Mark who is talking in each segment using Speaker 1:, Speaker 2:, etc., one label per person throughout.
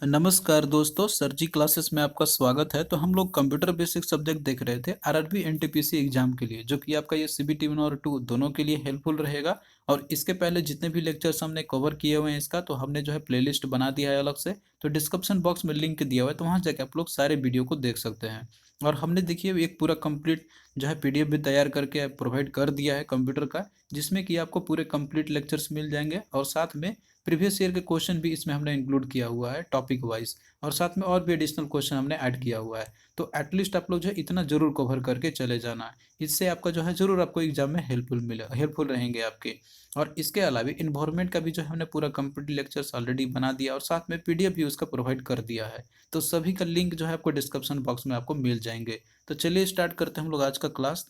Speaker 1: नमस्कार दोस्तों, सर जी क्लासेस में आपका स्वागत है। तो हम लोग कंप्यूटर बेसिक सब्जेक्ट देख रहे थे आरआरबी एनटीपीसी एग्जाम के लिए, जो कि आपका ये सीबीटी 1 और 2 दोनों के लिए हेल्पफुल रहेगा। और इसके पहले जितने भी लेक्चर्स हमने कवर किए हुए हैं इसका, तो हमने जो है प्लेलिस्ट बना दिया है अलग से। तो डिस्क्रिप्शन बॉक्स में लिंक दिया हुआ है, तो वहाँ जाकर आप लोग सारे वीडियो को देख सकते हैं। और हमने देखिए एक पूरा कंप्लीट जो है पीडीएफ भी तैयार करके प्रोवाइड कर दिया है कंप्यूटर का, जिसमें कि आपको पूरे कंप्लीट लेक्चर्स मिल जाएंगे। और साथ में प्रीवियस ईयर के क्वेश्चन भी इसमें हमने इंक्लूड किया हुआ है टॉपिक वाइज। और साथ में और भी एडिशनल क्वेश्चन हमने ऐड किया हुआ है। तो एटलीस्ट आप लोग जो है इतना जरूर कवर करके चले जाना। इससे आपका जो है जरूर आपको एग्जाम में हेल्पफुल रहेंगे आपके। और इसके अलावा इन्वायरमेंट का भी जो है हमने पूरा कंप्लीट लेक्चर्स ऑलरेडी बना दिया, और साथ में पीडीएफ भी उसका प्रोवाइड कर दिया है। तो सभी का लिंक जो है आपको डिस्क्रिप्शन बॉक्स में आपको मिल जाएंगे। तो चलिए स्टार्ट करते हैं हम लोग आज का क्लास।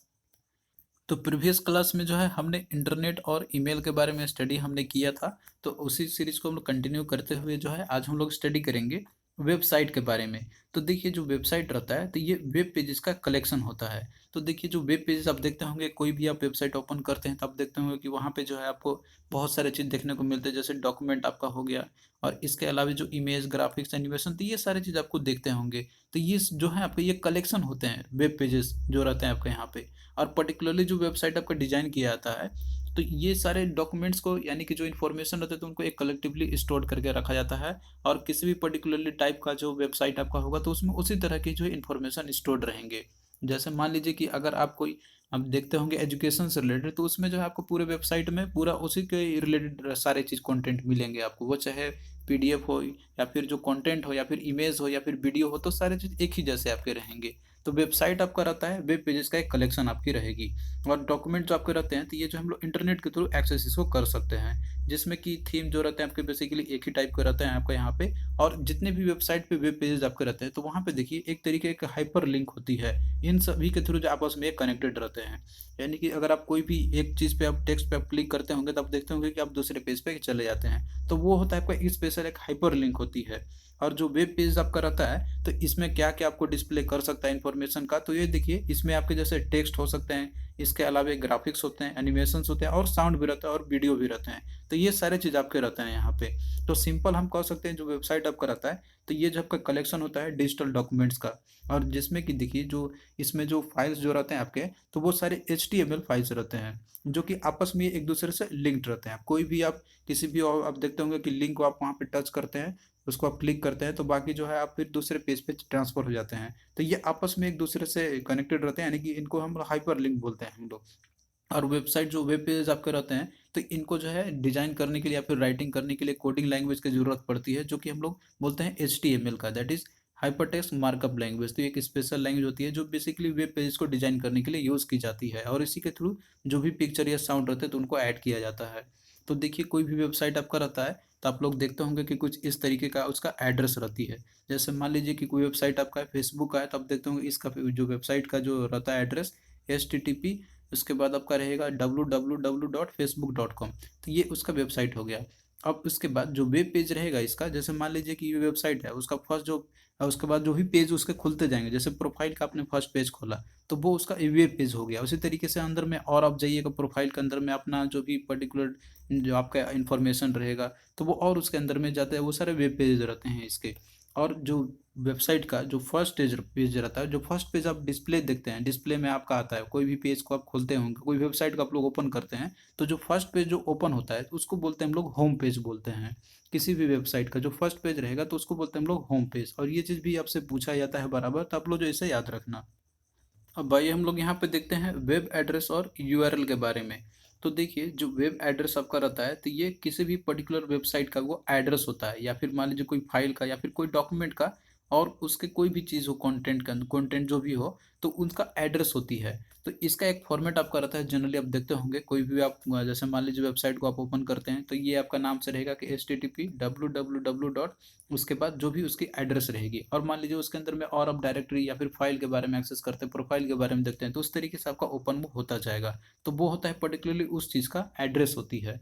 Speaker 1: तो प्रीवियस क्लास में जो है हमने इंटरनेट और ईमेल के बारे में स्टडी हमने किया था। तो उसी सीरीज को हम लोग कंटिन्यू करते हुए जो है आज हम लोग स्टडी करेंगे वेबसाइट के बारे में। तो देखिए जो वेबसाइट रहता है तो ये वेब पेजेस का कलेक्शन होता है। तो देखिए जो वेब पेजेस आप देखते होंगे, कोई भी आप वेबसाइट ओपन करते हैं तो आप देखते होंगे कि वहाँ पे जो है आपको बहुत सारे चीज़ देखने को मिलते हैं, जैसे डॉक्यूमेंट आपका हो गया। और इसके अलावा जो इमेज, ग्राफिक्स, एनिमेशन, तो ये सारी चीज़ आपको देखते होंगे। तो ये जो है आपके ये कलेक्शन होते हैं वेब पेजेस जो रहते हैं आपके यहाँ पे। और पर्टिकुलरली जो वेबसाइट आपका डिजाइन किया जाता है, तो ये सारे डॉक्यूमेंट्स को, यानी कि जो इन्फॉर्मेशन रहते हैं, तो उनको एक कलेक्टिवली स्टोर करके रखा जाता है। और किसी भी पर्टिकुलरली टाइप का जो वेबसाइट आपका होगा तो उसमें उसी तरह की जो इन्फॉर्मेशन स्टोर्ड रहेंगे। जैसे मान लीजिए कि अगर आप कोई आप देखते होंगे एजुकेशन से रिलेटेड, तो उसमें जो है आपको पूरे वेबसाइट में पूरा उसी के रिलेटेड सारे चीज़ कंटेंट मिलेंगे आपको, वो चाहे पीडीएफ हो या फिर जो कंटेंट हो या फिर इमेज हो या फिर वीडियो हो, तो सारे चीज़ एक ही जैसे आपके रहेंगे। तो वेबसाइट आपका रहता है, वेब पेजेस का एक कलेक्शन आपकी रहेगी। और डॉक्यूमेंट जो आपके रहते हैं, तो ये जो हम लोग इंटरनेट के थ्रू एक्सेस इसको कर सकते हैं, जिसमें कि थीम जो रहते हैं आपके बेसिकली एक ही टाइप के रहते हैं आपका यहाँ पे। और जितने भी वेबसाइट पे वेब पेजेस आपके रहते हैं, तो वहाँ पे देखिए एक तरीके की हाइपर लिंक होती है। इन सभी के थ्रू जो आपस में कनेक्टेड रहते हैं। यानी कि अगर आप कोई भी एक चीज़ पे आप टेक्स्ट पे आप क्लिक करते होंगे, तो आप देखते होंगे कि आप दूसरे पेज पे चले जाते हैं। तो वो होता है आपका स्पेशल एक हाइपर लिंक होती है। और जो वेब पेज आपका रहता है, तो इसमें क्या क्या आपको डिस्प्ले कर सकता है इन्फॉर्मेशन का, तो ये देखिए इसमें आपके जैसे टेक्स्ट हो सकते हैं, इसके अलावा ग्राफिक्स होते हैं, एनिमेशंस होते हैं, और साउंड भी रहता है, और वीडियो भी रहते हैं। तो ये सारे चीज़ आपके रहते हैं यहाँ पे। तो सिंपल हम कह सकते हैं जो वेबसाइट आपका रहता है, तो ये जो आपका कलेक्शन होता है डिजिटल डॉक्यूमेंट्स का। और जिसमें कि देखिए जो इसमें जो फाइल्स जो रहते हैं आपके, तो वो सारे HTML फाइल्स रहते हैं, जो कि आपस में एक दूसरे से लिंक्ड रहते हैं। कोई भी आप किसी भी और आप देखते होंगे कि लिंक को आप वहाँ पे टच करते हैं, उसको आप क्लिक करते हैं, तो बाकी जो है आप फिर दूसरे पेज पे ट्रांसफर हो जाते हैं। तो ये आपस में एक दूसरे से कनेक्टेड रहते हैं, यानी कि इनको हम हाइपर लिंक बोलते हैं हम लोग। और वेबसाइट जो वेब पेज आपके रहते हैं, तो इनको जो है डिजाइन करने के लिए या फिर राइटिंग करने के लिए कोडिंग लैंग्वेज की जरूरत पड़ती है, जो कि हम लोग बोलते हैं HTML का, that is hypertext markup language. तो एक स्पेशल लैंग्वेज होती है जो बेसिकली वेब पेज को डिजाइन करने के लिए यूज की जाती है, और इसी के थ्रू जो भी पिक्चर या साउंड रहते हैं तो उनको ऐड किया जाता है। तो देखिए कोई भी वेबसाइट आपका रहता है, तो आप लोग देखते होंगे कि कुछ इस तरीके का उसका एड्रेस रहती है। जैसे मान लीजिए कि कोई वेबसाइट आपका फेसबुक का है, तो आप देखते होंगे इसका जो वेबसाइट का जो रहता है एड्रेस, HTTP, उसके बाद आपका रहेगा www.facebook.com। तो ये उसका वेबसाइट हो गया। अब उसके बाद जो वेब पेज रहेगा इसका, जैसे मान लीजिए कि ये वेबसाइट है, उसका फर्स्ट जो उसके बाद जो भी पेज उसके खुलते जाएंगे, जैसे प्रोफाइल का आपने फर्स्ट पेज खोला, तो वो उसका वेब पेज हो गया। उसी तरीके से अंदर में और आप जाइएगा प्रोफाइल के अंदर में, अपना जो भी पर्टिकुलर जो आपका इंफॉर्मेशन रहेगा, तो वो और उसके अंदर में जाता है, वो सारे वेब पेज रहते हैं इसके। और जो वेबसाइट का जो फर्स्ट पेज रहता है, जो फर्स्ट पेज आप डिस्प्ले देखते हैं, डिस्प्ले में आपका आता है, कोई भी पेज को आप खोलते होंगे, कोई वेबसाइट को आप लोग ओपन करते हैं, तो जो फर्स्ट पेज जो ओपन होता है उसको बोलते हैं हम लोग होम पेज बोलते हैं। किसी भी वेबसाइट का जो फर्स्ट पेज रहेगा तो उसको बोलते हैं हम लोग होम पेज। और ये चीज़ भी आपसे पूछा जाता है बराबर, तो आप लोग जो इसे याद रखना। अब भाई हम लोग यहाँ पे देखते हैं वेब एड्रेस और यूआरएल के बारे में। तो देखिए जो वेब एड्रेस आपका रहता है, तो ये किसी भी पर्टिकुलर वेबसाइट का वो एड्रेस होता है, या फिर मान लीजिए कोई फाइल का या फिर कोई डॉक्यूमेंट का, और उसके कोई भी चीज़ हो, कंटेंट का कंटेंट जो भी हो, तो उनका एड्रेस होती है। तो इसका एक फॉर्मेट आपका रहता है, जनरली आप देखते होंगे कोई भी आप जैसे मान लीजिए वेबसाइट को आप ओपन करते हैं, तो ये आपका नाम से रहेगा कि HTTP www, उसके बाद जो भी उसकी एड्रेस रहेगी। और मान लीजिए उसके अंदर में और आप डायरेक्टरी या फिर फाइल के बारे में एक्सेस करते हैं, प्रोफाइल के बारे में देखते हैं, तो उस तरीके से आपका ओपन वो होता जाएगा। तो वो होता है पर्टिकुलरली उस चीज़ का एड्रेस होती है।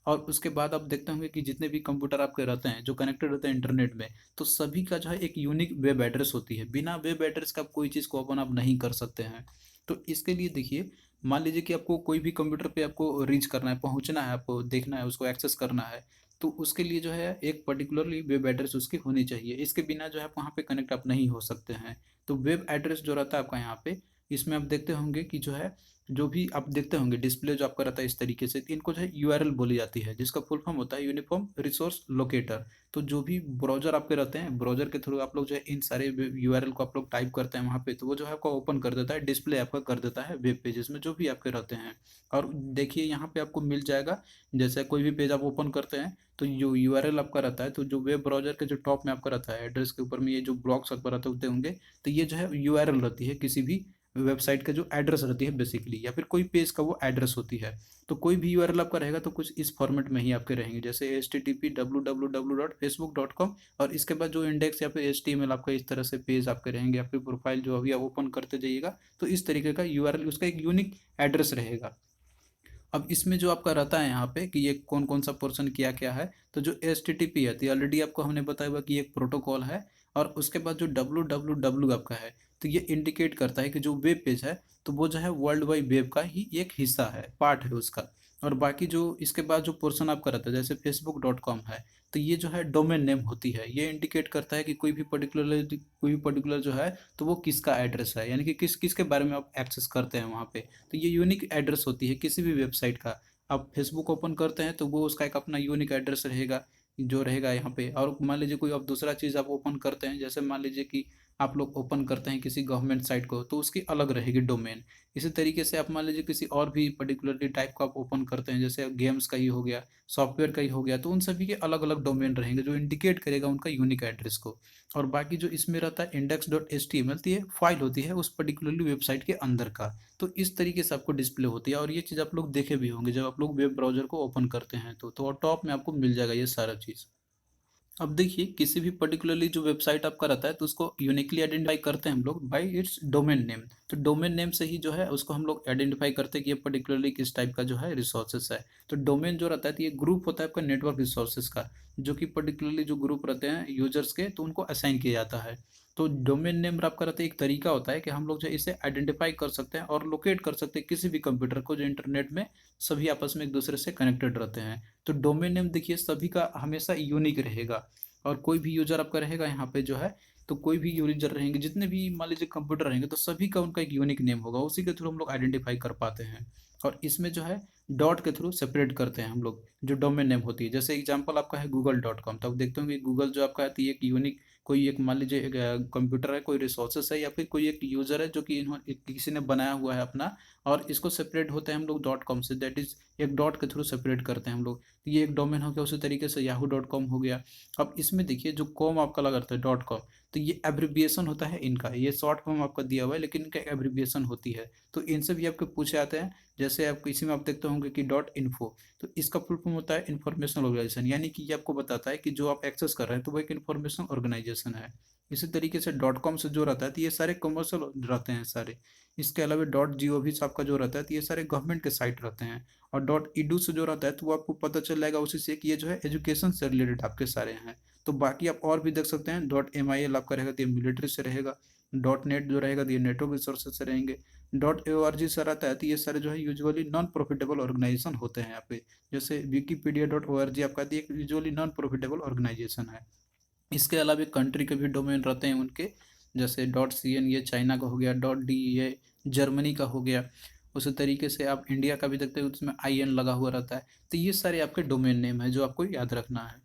Speaker 1: और उसके बाद आप देखते होंगे कि जितने भी कंप्यूटर आपके रहते हैं जो कनेक्टेड रहते हैं इंटरनेट में, तो सभी का जो है एक यूनिक वेब एड्रेस होती है। बिना वेब एड्रेस का आप कोई चीज़ को ओपन आप नहीं कर सकते हैं। तो इसके लिए देखिए, मान लीजिए कि आपको कोई भी कंप्यूटर पे आपको रीच करना है, पहुंचना है, आपको देखना है, उसको एक्सेस करना है, तो उसके लिए जो है एक पर्टिकुलरली वेब एड्रेस उसकी होनी चाहिए, इसके बिना जो है आप वहाँ पे कनेक्ट आप नहीं हो सकते हैं। तो वेब एड्रेस जो रहता है आपका यहाँ पे, इसमें आप देखते होंगे कि जो है, जो भी आप देखते होंगे डिस्प्ले जो आपका रहता है इस तरीके से, इनको जो है यूआरएल बोली जाती है, जिसका फुल फॉर्म होता है यूनिफॉर्म रिसोर्स लोकेटर। तो जो भी ब्राउजर आपके रहते हैं, ब्राउजर के थ्रू आप लोग जो है इन सारे यूआरएल को आप लोग टाइप करते हैं वहाँ पे, तो वो जो है आपका ओपन कर देता है, डिस्प्ले आपका कर देता है वेब पेजेस में जो भी आपके रहते हैं। और देखिए यहाँ पे आपको मिल जाएगा, जैसे कोई भी पेज आप ओपन करते हैं तो जो यूआरएल आपका रहता है, तो जो वेब ब्राउजर के जो टॉप में आपका रहता है एड्रेस के ऊपर में ये जो ब्लॉक्स आपका रहते होते होंगे, तो ये जो है यूआरएल रहती है किसी भी वेबसाइट का जो एड्रेस रहती है बेसिकली, या फिर कोई पेज का वो एड्रेस होती है। तो कोई भी यूआरएल आपका रहेगा तो कुछ इस फॉर्मेट में ही आपके रहेंगे, जैसे http://www.facebook.com, और इसके बाद जो इंडेक्स या फिर HTML आपका इस तरह से पेज आपके रहेंगे, या फिर प्रोफाइल जो अभी आप ओपन करते जाइएगा, तो इस तरीके का यूआरएल उसका एक यूनिक एड्रेस रहेगा। अब इसमें जो आपका रहता है यहाँ पे कि ये कौन कौन सा पोर्शन किया क्या है, तो जो HTTP है तो ऑलरेडी आपको हमने बताया हुआ कि एक प्रोटोकॉल है, और उसके बाद जो www आपका है, तो ये इंडिकेट करता है कि जो वेब पेज है तो वो जो है वर्ल्ड वाइड वेब का ही एक हिस्सा है, पार्ट है उसका। और बाकी जो इसके बाद जो पोर्शन आपका रहता है जैसे facebook.com है, तो ये जो है डोमेन नेम होती है, ये इंडिकेट करता है कि कोई भी पर्टिकुलर जो है तो वो किसका एड्रेस है, यानी कि किस किस के बारे में आप एक्सेस करते हैं वहाँ पे। तो ये यूनिक एड्रेस होती है किसी भी वेबसाइट का। आप फेसबुक ओपन करते हैं तो वो उसका एक अपना यूनिक एड्रेस रहेगा जो रहेगा यहाँ पे। और मान लीजिए कोई आप दूसरा चीज़ आप ओपन करते हैं, जैसे मान लीजिए कि आप लोग ओपन करते हैं किसी गवर्नमेंट साइट को, तो उसकी अलग रहेगी डोमेन। इसी तरीके से आप मान लीजिए किसी और भी पर्टिकुलरली टाइप का आप ओपन करते हैं, जैसे गेम्स का ही हो गया, सॉफ्टवेयर का ही हो गया, तो उन सभी के अलग अलग डोमेन रहेंगे जो इंडिकेट करेगा उनका यूनिक एड्रेस को। और बाकी जो इसमें रहता है index.html, तो ये फाइल होती है उस पर्टिकुलरली वेबसाइट के अंदर का। तो इस तरीके से आपको डिस्प्ले होती है, और ये चीज़ आप लोग देखे भी होंगे जब आप लोग वेब ब्राउजर को ओपन करते हैं तो टॉप में आपको मिल जाएगा ये सारा चीज़। अब देखिए किसी भी पर्टिकुलरली जो वेबसाइट आपका रहता है तो उसको यूनिकली आइडेंटिफाई करते हैं हम लोग बाय इट्स डोमेन नेम। तो डोमेन नेम से ही जो है उसको हम लोग आइडेंटिफाई करते हैं कि ये पर्टिकुलरली किस टाइप का जो है रिसोर्सेस है। तो डोमेन जो रहता है तो ये ग्रुप होता है आपका नेटवर्क रिसोर्सेस का, जो कि पर्टिकुलरली जो ग्रुप रहते हैं यूजर्स के, तो उनको असाइन किया जाता है। तो डोमेन नेम आपका रहता है एक तरीका होता है कि हम लोग जो है इसे आइडेंटिफाई कर सकते हैं और लोकेट कर सकते हैं किसी भी कंप्यूटर को जो इंटरनेट में सभी आपस में एक दूसरे से कनेक्टेड रहते हैं। तो डोमेन नेम देखिए सभी का हमेशा यूनिक रहेगा, और कोई भी यूजर आपका रहेगा यहाँ पे जो है, तो कोई भी यूजर रहेंगे जितने भी मान लीजिए कंप्यूटर रहेंगे, तो सभी का उनका एक यूनिक नेम होगा, उसी के थ्रू हम लोग आइडेंटिफाई कर पाते हैं। और इसमें जो है डॉट के थ्रू सेपरेट करते हैं हम लोग जो डोमेन नेम होती है। जैसे एग्जांपल आपका है google.com, तो आप देखते होंगे गूगल जो आपका है तो ये एक यूनिक, कोई एक मान लीजिए एक कंप्यूटर है, कोई रिसोर्सेस है, या फिर कोई एक यूजर है जो कि किसी ने बनाया हुआ है अपना, और इसको सेपरेट होते हैं हम लोग .com से, दैट इज एक डॉट के थ्रू सेपरेट करते हैं हम लोग। तो ये एक डोमेन हो गया, उसी तरीके से yahoo.com हो गया। अब इसमें देखिए जो कॉम आपका लगा रहता है .com, तो ये एब्रिविएशन होता है इनका, ये शॉर्ट फॉर्म आपका दिया हुआ है लेकिन इनका एब्रिविएशन होती है। तो इनसे भी आपके पूछे आते हैं, जैसे आप इसी में आप देखते होंगे कि .info, तो इसका फुल फॉर्म होता है इन्फॉर्मेशन ऑर्गेनाइजेशन, यानी कि ये आपको बताता है कि जो आप एक्सेस कर रहे हैं तो वो एक इन्फॉर्मेशन ऑर्गेनाइजेशन है। इसी तरीके से .com से जो रहता है तो ये सारे कमर्शियल रहते हैं सारे। इसके अलावा .gov से आपका जो रहता है तो ये सारे गवर्नमेंट के साइट रहते हैं। और .edu से जो रहता है तो वो आपको पता चल जाएगा उसी से कि ये जो है एजुकेशन से रिलेटेड आपके सारे हैं। तो बाकी आप और भी देख सकते हैं, .mil आपका रहेगा तो ये मिलिट्री से रहेगा, .net जो रहेगा तो ये नेटवर्क रिसोर्सेज से रहेंगे, .org से रहता है तो ये सारे जो है यूजुअली नॉन प्रॉफिटेबल ऑर्गेनाइजेशन होते हैं यहाँ पे। जैसे wikipedia.org आपका तो एक यूजुअली नॉन प्रॉफिटेबल ऑर्गेनाइजेशन है। इसके अलावा कंट्री के भी डोमेन रहते हैं उनके, जैसे .cn ये चाइना का हो गया, .de ये जर्मनी का हो गया। उसी तरीके से आप इंडिया का भी देखते हो, उसमें IN लगा हुआ रहता है। तो ये सारे आपके डोमेन नेम है जो आपको याद रखना है।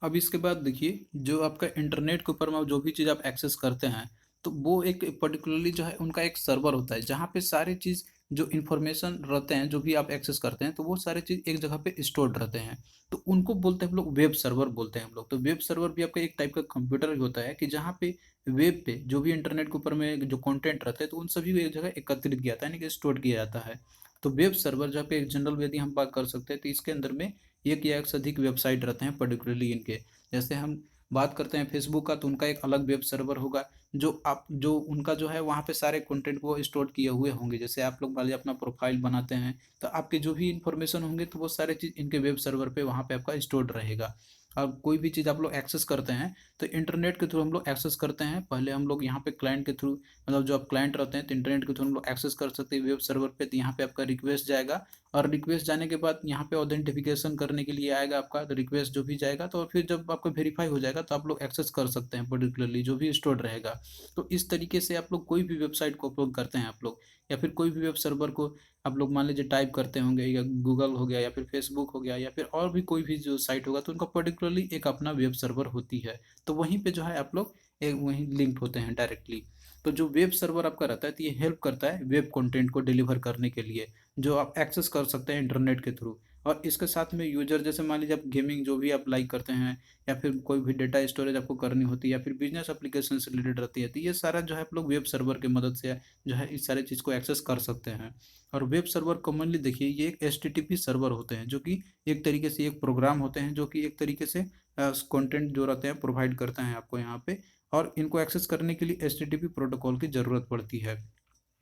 Speaker 1: अब इसके बाद देखिए जो आपका इंटरनेट के ऊपर में जो भी चीज़ आप एक्सेस करते हैं, तो वो एक पर्टिकुलरली जो है उनका एक सर्वर होता है जहाँ पे सारी चीज़ जो इन्फॉर्मेशन रहते हैं जो भी आप एक्सेस करते हैं, तो वो सारे चीज़ एक जगह पे स्टोर्ड रहते हैं। तो उनको बोलते हैं हम लोग वेब सर्वर बोलते हैं हम लोग। तो वेब सर्वर भी आपका एक टाइप का कंप्यूटर ही होता है कि जहाँ पे वेब पे जो भी इंटरनेट के ऊपर में जो कंटेंट रहते हैं तो उन सभी को एक जगह एकत्रित किया जाता है, यानी कि स्टोर किया जाता है। तो वेब सर्वर जहाँ पे एक जनरल यदि हम बात कर सकते हैं तो इसके अंदर में एक या एक से अधिक वेबसाइट रहते हैं पर्टिकुलरली इनके। जैसे हम बात करते हैं फेसबुक का, तो उनका एक अलग वेब सर्वर होगा जो उनका जो है वहाँ पे सारे कंटेंट को स्टोर किए हुए होंगे। जैसे आप लोग मान लीजिए अपना प्रोफाइल बनाते हैं तो आपके जो भी इंफॉर्मेशन होंगे तो वो सारे चीज़ इनके वेब सर्वर पे वहाँ पे आपका स्टोर्ड रहेगा। अब कोई भी चीज़ आप लोग एक्सेस करते हैं तो इंटरनेट के थ्रू हम लोग एक्सेस करते हैं। पहले हम लोग यहाँ पे क्लाइंट के थ्रू, मतलब जो आप क्लाइंट रहते हैं तो इंटरनेट के थ्रू हम लोग एक्सेस कर सकते हैं वेब सर्वर पे। तो यहाँ पे आपका रिक्वेस्ट जाएगा और रिक्वेस्ट जाने के बाद यहाँ पे ऑथेंटिफिकेशन करने के लिए आएगा आपका, तो रिक्वेस्ट जो भी जाएगा तो फिर जब आपका वेरीफाई हो जाएगा तो आप लोग एक्सेस कर सकते हैं पर्टिकुलरली जो भी स्टोर्ड रहेगा। तो इस तरीके से आप लोग कोई भी वेबसाइट को अपलोड करते हैं आप लोग, या फिर कोई भी वेब सर्वर को आप लोग मान लीजिए टाइप करते होंगे, या गूगल हो गया या फिर फेसबुक हो गया या फिर और भी कोई भी जो साइट होगा, तो उनका पर्टिकुलरली एक अपना वेब सर्वर होती है। तो वहीं पे जो है आप लोग एक वहीं लिंक्ड होते हैं डायरेक्टली। तो जो वेब सर्वर आपका रहता है तो ये हेल्प करता है वेब कंटेंट को डिलीवर करने के लिए, जो आप एक्सेस कर सकते हैं इंटरनेट के थ्रू। और इसके साथ में यूजर जैसे मान लीजिए आप गेमिंग जो भी आप लाइक करते हैं, या फिर कोई भी डेटा स्टोरेज आपको करनी होती है, या फिर बिजनेस एप्लीकेशन से रिलेटेड रहती है, तो ये सारा जो है आप लोग वेब सर्वर की मदद से जो है इस सारे चीज़ को एक्सेस कर सकते हैं। और वेब सर्वर कॉमनली देखिए ये एक HTTP सर्वर होते हैं, जो कि एक तरीके से एक प्रोग्राम होते हैं जो कि एक तरीके से कंटेंट जो रहते हैं प्रोवाइड करते हैं आपको यहाँ पे। और इनको एक्सेस करने के लिए HTTP प्रोटोकॉल की ज़रूरत पड़ती है।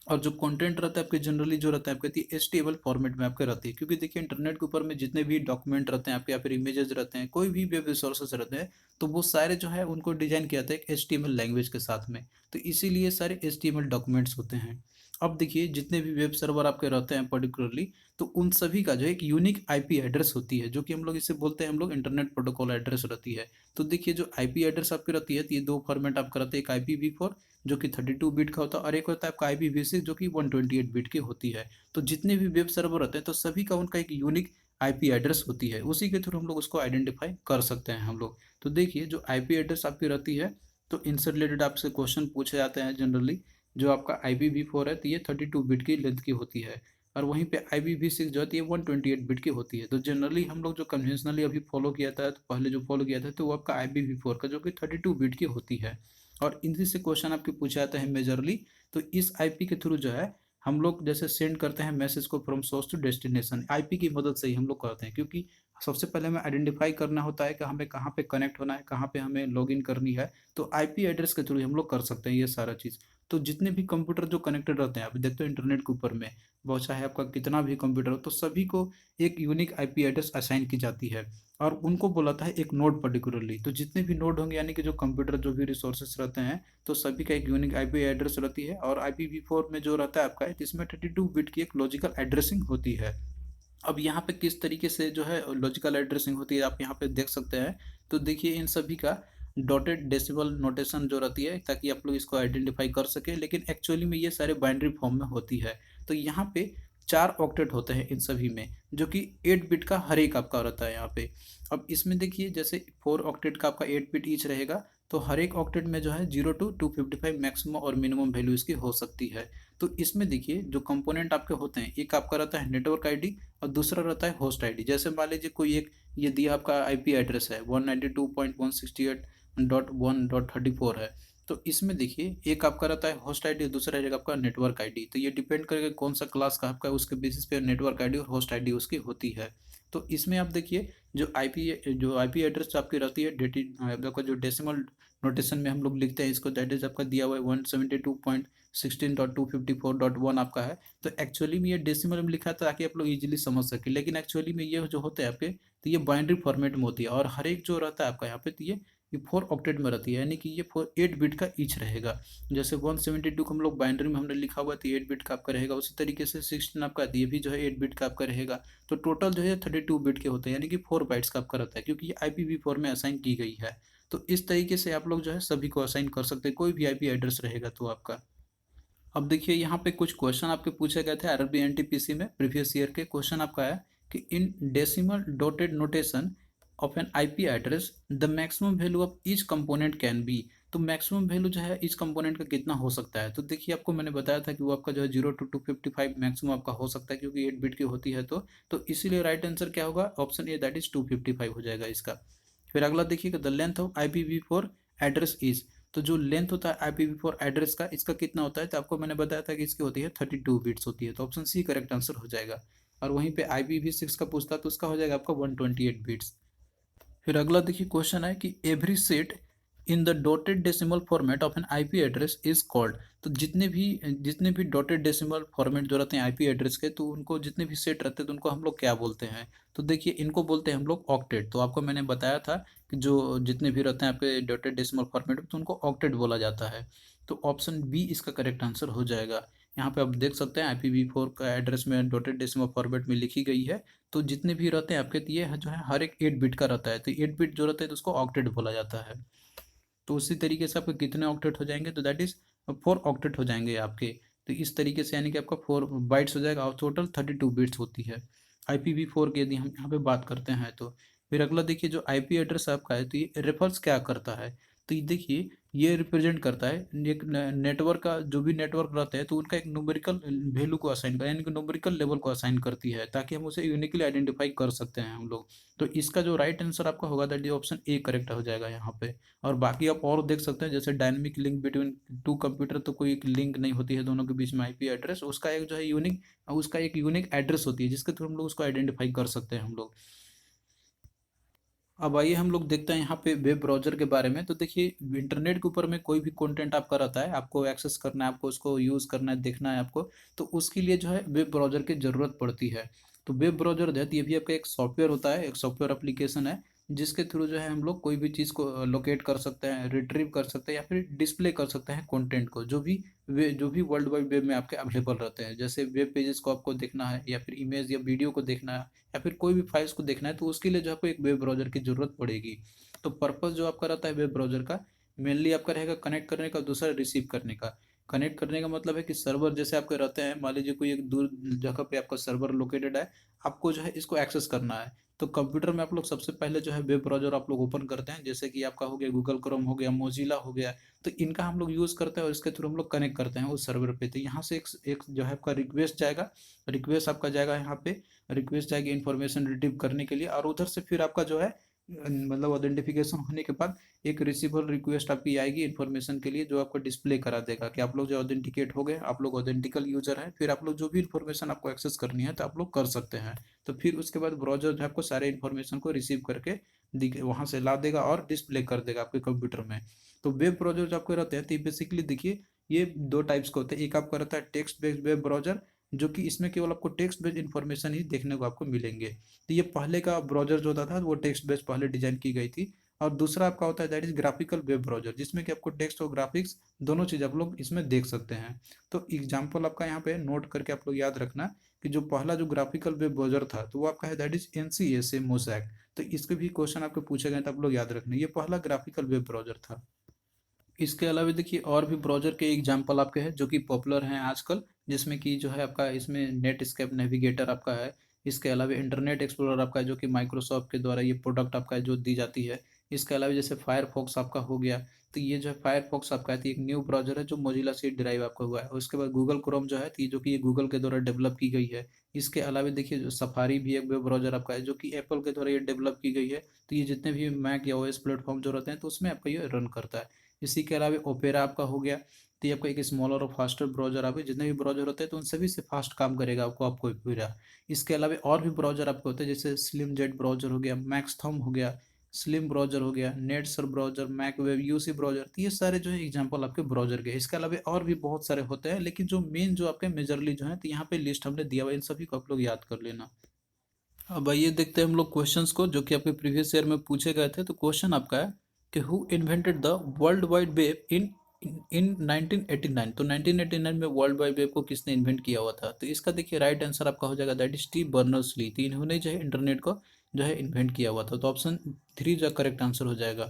Speaker 1: और जो कंटेंट रहता है आपके जनरली जो रहता है आपके HTML फॉर्मेट में आपके रहती है, क्योंकि देखिए इंटरनेट के ऊपर में जितने भी डॉक्यूमेंट रहते हैं आपके, या फिर इमेजेस रहते हैं, कोई भी वेब रिसोर्सेज रहते हैं, तो वो सारे जो है उनको डिजाइन किया जाता है एक HTML लैंग्वेज के साथ में। तो इसीलिए सारे HTML डॉक्यूमेंट्स होते हैं। अब देखिए जितने भी वेब सर्वर आपके रहते हैं पर्टिकुलरली, तो उन सभी का जो एक यूनिक IP एड्रेस होती है, जो कि हम लोग इसे बोलते हैं हम लोग इंटरनेट प्रोटोकॉल एड्रेस रहती है। तो देखिए जो IP एड्रेस आपकी रहती है, तो ये दो फॉर्मेट आपका रहता है, एक IPv4 जो कि 32 बिट का होता है, और एक होता है आपका IPv6 जो कि 128 बिट की होती है। तो जितने भी वेब सर्वर रहते हैं तो सभी का उनका एक यूनिक IP एड्रेस होती है, उसी के थ्रू हम लोग उसको आइडेंटिफाई कर सकते हैं हम लोग। तो देखिए जो IP एड्रेस आपकी रहती है, तो इनसे रिलेटेड आपसे क्वेश्चन पूछे जाते हैं जनरली। जो आपका IPv4 है तो ये 32 बिट की लेंथ की होती है, और वहीं पे IPv6 जो होती है 128 बिट की होती है। तो जनरली हम लोग जो कन्वेंशनली अभी फॉलो किया था, तो पहले जो फॉलो किया था तो वो आपका IPv4 का जो कि 32 बिट की होती है। और इनसे से क्वेश्चन आपके पूछे जाते हैं मेजरली। तो इस IP के थ्रू जो है हम लोग जैसे सेंड करते हैं मैसेज को from source to destination, IP की मदद से ही हम लोग करते हैं, क्योंकि सबसे पहले हमें आइडेंटिफाई करना होता है कि हमें कहाँ पे कनेक्ट होना है, कहाँ पे हमें लॉगिन करनी है। तो IP एड्रेस के थ्रू हम लोग कर सकते हैं ये सारा चीज़। तो जितने भी कंप्यूटर जो कनेक्टेड रहते हैं, आप देखते हो इंटरनेट के ऊपर में, बहुत चाहे आपका कितना भी कंप्यूटर हो, तो सभी को एक यूनिक IP एड्रेस असाइन की जाती है, और उनको बोलाता है एक नोड पर्टिकुलरली। तो जितने भी नोड होंगे यानी कि जो कंप्यूटर जो भी रिसोर्सेस रहते हैं, तो सभी का एक यूनिक IP एड्रेस रहती है। और IPv4 में जो रहता है आपका, इसमें 32 बिट की एक लॉजिकल एड्रेसिंग होती है। अब यहाँ पे किस तरीके से जो है लॉजिकल एड्रेसिंग होती है आप यहाँ पे देख सकते हैं। तो देखिए इन सभी का डॉटेड डेसिमल नोटेशन जो रहती है, ताकि आप लोग इसको आइडेंटिफाई कर सके, लेकिन एक्चुअली में ये सारे बाइनरी फॉर्म में होती है। तो यहाँ पे 4 ऑक्टेट होते हैं इन सभी में, जो कि 8 बिट का हर एक आपका रहता है यहाँ पे। अब इसमें देखिए जैसे 4 ऑक्टेट का आपका 8 बिट ईच रहेगा, तो हर एक ऑक्टेट में जो है 0 to 255 मैक्सिमम और मिनिमम वैल्यू इसकी हो सकती है। तो इसमें देखिए जो कंपोनेंट आपके होते हैं, एक आपका रहता है नेटवर्क ID, और दूसरा रहता है होस्ट ID। जैसे मान लीजिए कोई एक ये दिया आपका IP एड्रेस है 192.168.1.34 है। तो इसमें देखिए एक आपका रहता है होस्ट ID, दूसरा रहेगा आपका नेटवर्क ID। तो ये डिपेंड करेगा कौन सा क्लास का आपका है, उसके बेसिस पे नेटवर्क ID और होस्ट ID उसकी होती है। तो इसमें आप देखिए जो IP एड्रेस आपकी रहती है डेटी आपका जो डेसिमल नोटेशन में हम लोग लिखते हैं इसको, दैट इज आपका दिया हुआ है 172.16.254.1 आपका है। तो एक्चुअली में ये डेसिमल में लिखा था ताकि आप लोग इजीली समझ सके, लेकिन एक्चुअली में ये जो होते हैं आपके, तो ये बाइनरी फॉर्मेट में होती है, और हर एक जो रहता है आपका यहाँ पे, तो ये 4 ऑक्टेट में रहती है, यानी कि ये 8 बिट का ईच रहेगा। जैसे 172 को हम लोग बाइनरी में हमने लिखा हुआ तो 8 बिट का आपका रहेगा, उसी तरीके से 16 आपका ये भी जो है 8 बिट का आपका रहेगा। तो टोटल जो है 32 बिट के होते हैं, यानी कि 4 बाइट्स का आपका रहता है, क्योंकि ये IPv4 में असाइन की गई है। तो इस तरीके से आप लोग जो है सभी को असाइन कर सकते हैं, कोई भी IP एड्रेस रहेगा तो आपका। अब देखिए यहाँ पे कुछ क्वेश्चन आपके पूछे गए थे RRB NTPC में, प्रीवियस ईयर के क्वेश्चन आपका है कि in decimal dotted notation of an IP address the maximum value of each component can be. तो मैक्सिमम वैल्यू जो है ईच कंपोनेंट का कितना हो सकता है, तो देखिए आपको मैंने बताया था कि वो आपका जो है 0 to 255 मैक्सिमम आपका हो सकता है, क्योंकि 8 बिट की होती है। तो इसीलिए राइट आंसर क्या होगा, ऑप्शन ए, दैट इज 255 हो जाएगा इसका। फिर अगला देखिएगा, the length of IPv4 address is. तो जो लेंथ होता है IPv4 एड्रेस का, इसका कितना होता है, तो आपको मैंने बताया था कि इसकी होती है 32 बिट्स होती है। तो ऑप्शन सी करेक्ट आंसर हो जाएगा। और वहीं पे IPv6 का पूछता तो उसका हो जाएगा आपका 128 बिट्स। फिर अगला देखिए क्वेश्चन है कि every set in the dotted decimal format of an IP address is called. तो जितने भी डॉटेड डेसिमल फॉर्मेट जो रहते हैं IP एड्रेस के, तो उनको जितने भी सेट रहते हैं तो उनको हम लोग क्या बोलते हैं, तो देखिए इनको बोलते हैं हम लोग ऑक्टेट। तो आपको मैंने बताया था कि जो जितने भी रहते हैं आपके डॉटेड डेसिमल फॉर्मेट तो उनको ऑक्टेट बोला जाता है। तो ऑप्शन बी इसका करेक्ट आंसर हो जाएगा। यहाँ पे आप देख सकते हैं IPv4 का एड्रेस में डॉटेड डेसिमल फॉर्मेट में लिखी गई है। तो जितने भी रहते हैं आपके, तो ये जो है हर एक 8 बिट का रहता है, तो 8 बिट जो रहता है तो उसको ऑक्टेट बोला जाता है। तो उसी तरीके से आपके कितने ऑक्टेट हो जाएंगे, तो दैट इज 4 ऑक्टेट हो जाएंगे आपके। तो इस तरीके से यानी कि आपका 4 बाइट्स हो जाएगा और टोटल 32 बिट्स होती है IPv4 की, यदि हम यहाँ पे बात करते हैं तो। फिर अगला देखिए, जो IP एड्रेस आपका है, तो ये रेफर्स क्या करता है, तो ये देखिए ये रिप्रेजेंट करता है एक नेटवर्क का, जो भी नेटवर्क रहता है तो उनका एक न्यूमेरिकल वैल्यू को असाइन कर, यानी कि न्यूमेरिकल लेवल को असाइन करती है, ताकि हम उसे यूनिकली आइडेंटिफाई कर सकते हैं हम लोग। तो इसका जो राइट आंसर आपका होगा that is option A correct हो जाएगा यहाँ पे। और बाकी आप और देख सकते हैं, जैसे dynamic link between two computer, तो कोई एक लिंक नहीं होती है दोनों के बीच में IP एड्रेस, उसका एक जो है यूनिक, उसका एक यूनिक एड्रेस होती है जिसके थ्रू हम लोग उसको आइडेंटिफाई कर सकते हैं हम लोग। अब आइए हम लोग देखते हैं यहाँ पे वेब ब्राउजर के बारे में। तो देखिए, इंटरनेट के ऊपर में कोई भी कंटेंट आपका रहता है, आपको एक्सेस करना है, आपको उसको यूज़ करना है, देखना है आपको, तो उसके लिए जो है वेब ब्राउजर की ज़रूरत पड़ती है। तो वेब ब्राउजर जो है, तो ये भी आपका एक सॉफ्टवेयर होता है, एक सॉफ्टवेयर एप्लीकेशन है, जिसके थ्रू जो है हम लोग कोई भी चीज़ को लोकेट कर सकते हैं, रिट्रीव कर सकते हैं, या फिर डिस्प्ले कर सकते हैं कंटेंट को, जो भी वर्ल्ड वाइड वेब में आपके अवेलेबल रहते हैं। जैसे वेब पेजेस को आपको देखना है, या फिर इमेज या वीडियो को देखना है, या फिर कोई भी फाइल्स को देखना है, तो उसके लिए जो आपको एक वेब ब्राउजर की जरूरत पड़ेगी। तो पर्पस जो आपका रहता है वेब ब्राउजर का, मेनली आपका रहेगा कनेक्ट करने का, दूसरा रिसीव करने का। कनेक्ट करने का मतलब है कि सर्वर जैसे आपके रहते हैं, मान लीजिए कोई एक दूर जगह पे आपका सर्वर लोकेटेड है, आपको जो है इसको एक्सेस करना है, तो कंप्यूटर में आप लोग सबसे पहले जो है वेब ब्राउजर आप लोग ओपन करते हैं, जैसे कि आपका हो गया गूगल क्रोम हो गया, मोजिला हो गया, तो इनका हम लोग यूज़ करते हैं और इसके थ्रू हम लोग कनेक्ट करते हैं उस सर्वर पे। तो यहाँ से एक जो है आपका रिक्वेस्ट जाएगा, रिक्वेस्ट आपका जाएगा यहाँ पे, रिक्वेस्ट जाएगी इन्फॉर्मेशन रिट्रीव करने के लिए, और उधर से फिर आपका जो है मतलब आइडेंटिफिकेशन होने के बाद एक रिसीवर रिक्वेस्ट आपकी आएगी इन्फॉर्मेशन के लिए, जो आपको डिस्प्ले करा देगा कि आप लोग जो ऑथेंटिकेट हो गए, आप लोग ऑथेंटिकल यूजर हैं, फिर आप लोग जो भी इन्फॉर्मेशन आपको एक्सेस करनी है तो आप लोग कर सकते हैं। तो फिर उसके बाद ब्राउजर जो है आपको सारे इन्फॉर्मेशन को रिसीव करके वहां से ला देगा और डिस्प्ले कर देगा आपके कंप्यूटर में। तो वेब ब्राउजर जो आपको रहते हैं, तो बेसिकली देखिए ये दो टाइप्स का होता है। एक आपका रहता है टेक्स्ट बेस्ड वेब ब्राउजर, जो कि इसमें केवल आपको टेक्स्ट बेस्ड इन्फॉर्मेशन ही देखने को आपको मिलेंगे। तो ये पहले का ब्राउजर जो होता था वो टेक्स्ट बेस्ड पहले डिजाइन की गई थी। और दूसरा आपका होता है that is graphical web browser, जिसमें कि आपको टेक्स्ट और ग्राफिक्स दोनों चीज़ आप लोग इसमें देख सकते हैं। तो एग्जाम्पल आपका यहाँ पे नोट करके आप लोग याद रखना कि जो पहला जो ग्राफिकल वेब ब्राउजर था, तो वो आपका है दैट इज NCSA मोसैक। तो इसके भी क्वेश्चन आपको पूछे गए, तो आप लोग याद रखना, ये पहला ग्राफिकल वेब ब्राउजर था। इसके अलावा देखिए और भी ब्राउजर के एग्जांपल आपके हैं जो कि पॉपुलर हैं आजकल, जिसमें कि जो है आपका इसमें नेटस्केप नेविगेटर आपका है। इसके अलावा इंटरनेट एक्सप्लोरर आपका है, जो कि माइक्रोसॉफ्ट के द्वारा ये प्रोडक्ट आपका है जो दी जाती है। इसके अलावा जैसे फायरफॉक्स आपका हो गया, तो ये जो है फायरफॉक्स आपका है, तो एक न्यू ब्राउजर है जो मोजिला से डिराइव आपका हुआ है। उसके बाद गूगल क्रोम जो है, तो ये जो कि ये गूगल के द्वारा डेवलप की गई है। इसके अलावा देखिए जो सफारी भी एक वेब ब्राउजर आपका है, जो कि एप्पल के द्वारा ये डेवलप की गई है। तो ये जितने भी मैक या OS प्लेटफॉर्म जो रहते हैं, तो उसमें आपका ये रन करता है। इसी के अलावा ओपेरा आपका हो गया, तो ये आपका एक स्मॉलर और फास्टर ब्राउजर, आप जितने भी ब्राउजर होते हैं तो उन सभी से फास्ट काम करेगा आपको ओपेरा। इसके अलावा और भी ब्राउजर आपके होते हैं, जैसे स्लिम जेट ब्राउजर हो गया, मैक्स थम हो गया, स्लिम ब्राउजर हो गया, Netsurf browser, Mac web, UC browser. तो ये सारे जो है एग्जांपल आपके ब्राउजर के। इसके अलावा और भी बहुत सारे होते हैं, लेकिन जो मेन जो आपके मेजरली जो है, तो यहाँ पे लिस्ट हमने दिया हुआ है, इन सभी को आप लोग याद कर लेना। अब आइए देखते हैं हम लोग क्वेश्चंस को, जो कि आपके प्रीवियस ईयर में पूछे गए थे। तो क्वेश्चन आपका है कि who invented the world wide web in in 1989। तो 1989 में वर्ल्ड वाइड वेब को किसने इन्वेंट किया हुआ था, तो इसका देखिए राइट आंसर आपका हो जाएगा that is Steve Berners Lee. तो इन्होंने जो है इंटरनेट को जो है इन्वेंट किया हुआ था। तो ऑप्शन 3 जो करेक्ट आंसर हो जाएगा।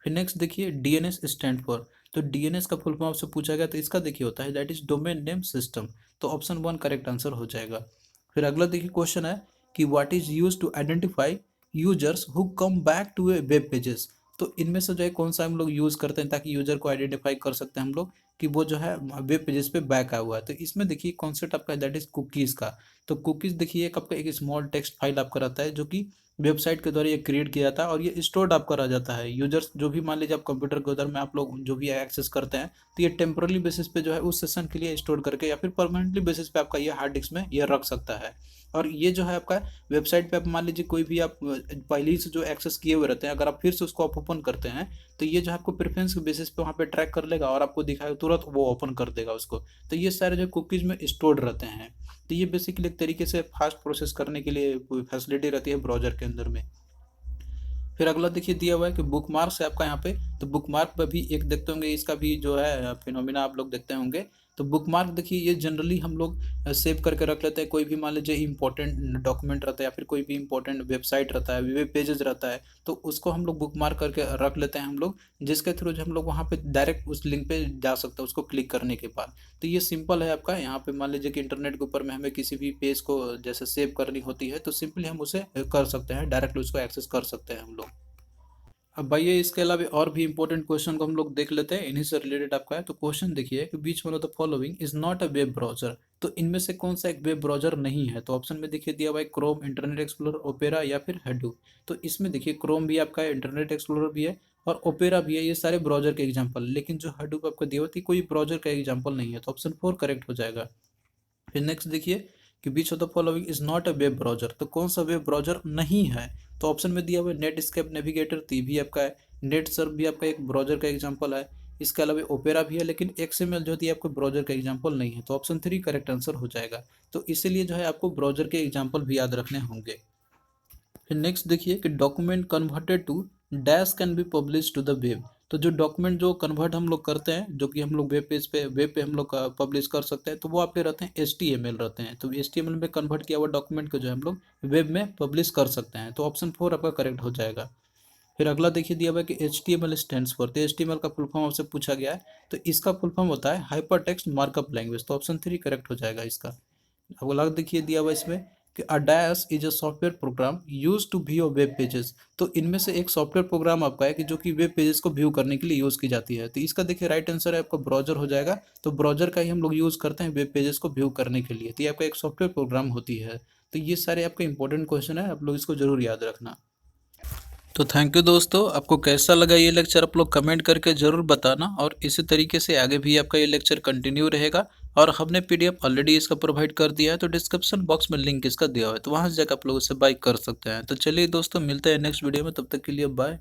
Speaker 1: फिर नेक्स्ट देखिए DNS स्टैंड फॉर। तो DNS का फुल फॉर्म आपसे पूछा गया, तो इसका देखिए होता है that is domain name system. तो ऑप्शन 1 करेक्ट आंसर हो जाएगा। फिर अगला देखिए क्वेश्चन है कि what is use to identify users who come back to a web pages. तो इनमें से जो है कौन सा हम लोग यूज करते हैं ताकि यूजर को आइडेंटिफाई कर सकते हैं हम लोग कि वो जो है वेब पेजेस पे बैक आया हुआ है। तो इसमें देखिए कॉन्सेप्ट आपका दैट इज कुकीज का। तो कुकीज देखिए एक आपका एक स्मॉल टेक्स्ट फाइल आपका रहता है, जो कि वेबसाइट के द्वारा ये क्रिएट किया जाता है और ये स्टोर्ड आपका रह जाता है। यूजर्स जो भी मान लीजिए आप कंप्यूटर के उधर में आप लोग जो भी एक्सेस करते हैं, तो ये टेम्पररी बेसिस पे जो है उस सेशन के लिए स्टोर करके या फिर परमानेंटली बेसिस पे आपका ये हार्ड डिस्क में ये रख सकता है। और ये जो है आपका वेबसाइट पे आप मान लीजिए कोई भी आप पहले ही से जो एक्सेस किए हुए रहते हैं, अगर आप फिर से उसको आप ओपन करते हैं, तो ये जो है आपको प्रेफरेंस के बेसिस पे वहाँ पे ट्रैक कर लेगा और आपको दिखाएगा तुरंत वो ओपन कर देगा उसको। तो ये सारे जो कुकीज़ में स्टोर्ड रहते हैं। तो ये बेसिकली एक तरीके से फास्ट प्रोसेस करने के लिए फैसिलिटी रहती है ब्राउजर के अंदर में। फिर अगला देखिए दिया हुआ है कि बुक मार्क्स है आपका यहाँ पे। तो बुक मार्क पर भी एक देखते होंगे, इसका भी जो है फिनोमिना आप लोग देखते होंगे। तो बुकमार्क देखिए ये जनरली हम लोग सेव करके रख लेते हैं। कोई भी मान लीजिए इंपॉर्टेंट डॉक्यूमेंट रहता है या फिर कोई भी इंपॉर्टेंट वेबसाइट रहता है, वेब पेजेस रहता है, तो उसको हम लोग बुकमार्क करके रख लेते हैं हम लोग, जिसके थ्रू जो हम लोग वहाँ पे डायरेक्ट उस लिंक पे जा सकते हैं उसको क्लिक करने के बाद। तो ये सिंपल है आपका। यहाँ पे मान लीजिए कि इंटरनेट के ऊपर में हमें किसी भी पेज को जैसे सेव करनी होती है तो सिंपली हम उसे कर सकते हैं, डायरेक्टली उसको एक्सेस कर सकते हैं हम लोग। अब भाई ये इसके अलावा और भी इंपॉर्टेंट क्वेश्चन को हम लोग देख लेते हैं, इन्हीं से रिलेटेड आपका है। तो क्वेश्चन देखिए कि which one of the following is not a web browser. तो इनमें से कौन सा एक वेब ब्राउजर नहीं है? तो ऑप्शन में देखिए दिया हुआ है क्रोम, इंटरनेट एक्सप्लोरर, ओपेरा या फिर हेडू। तो इसमें देखिए क्रोम भी आपका है, इंटरनेट एक्सप्लोरर भी है और ओपेरा भी है, ये सारे ब्राउजर के एग्जाम्पल। लेकिन जो हेडू पे आपका दिया हुआ थी कोई ब्राउजर का एग्जाम्पल नहीं है, तो ऑप्शन 4 करेक्ट हो जाएगा। फिर नेक्स्ट देखिए कि which of the following is not a web browser. तो कौन सा वेब ब्राउजर नहीं है? तो ऑप्शन में दिया हुआ है नेट स्केप नेविगेटर, तो भी आपका है। नेट सर्फ भी आपका एक ब्राउजर का एग्जांपल है। इसके अलावा ओपेरा भी है, लेकिन एक्सएमएल जो होती है आपको ब्राउजर का एग्जांपल नहीं है, तो ऑप्शन 3 करेक्ट आंसर हो जाएगा। तो इसीलिए जो है आपको ब्राउजर के एग्जांपल भी याद रखने होंगे। फिर नेक्स्ट देखिए कि document converted to dash can be publish to the web. तो जो डॉक्यूमेंट जो कन्वर्ट हम लोग करते हैं, जो कि हम लोग वेब पे हम लोग पब्लिश कर सकते हैं, तो वो आपके रहते हैं HTML रहते हैं। तो HTML में कन्वर्ट किया हुआ डॉक्यूमेंट को जो है हम लोग वेब में पब्लिश कर सकते हैं, तो ऑप्शन 4 आपका करेक्ट हो जाएगा। फिर अगला देखिए दिया हुआ है कि HTML स्टैंड्स फॉर। तो HTML का फुल फॉर्म आपसे पूछा गया है, तो इसका फुल फॉर्म होता है हाइपर टेक्स्ट मार्कअप लैंग्वेज, तो ऑप्शन 3 करेक्ट हो जाएगा इसका। अगला देखिए दिया हुआ है इसमें कि a dash is a software program use to view web pages. तो इनमें से एक सॉफ्टवेयर प्रोग्राम आपका है कि जो कि वेब पेजेस को व्यू करने के लिए यूज की जाती है। तो इसका देखिए राइट आंसर है आपका ब्राउजर हो जाएगा। तो ब्राउजर का ही हम लोग यूज करते हैं वेब पेजेस को व्यू करने के लिए, तो ये आपका एक सॉफ्टवेयर प्रोग्राम होती है। तो ये सारे आपके इंपॉर्टेंट क्वेश्चन है, आप लोग इसको जरूर याद रखना। तो थैंक यू दोस्तों, आपको कैसा लगा ये लेक्चर आप लोग कमेंट करके ज़रूर बताना, और इसी तरीके से आगे भी आपका ये लेक्चर कंटिन्यू रहेगा। और हमने PDF ऑलरेडी इसका प्रोवाइड कर दिया है, तो डिस्क्रिप्शन बॉक्स में लिंक इसका दिया हुआ है, तो वहाँ से जाकर आप लोग इसे बाय कर सकते हैं। तो चलिए दोस्तों, मिलते हैं नेक्स्ट वीडियो में, तब तक के लिए बाय।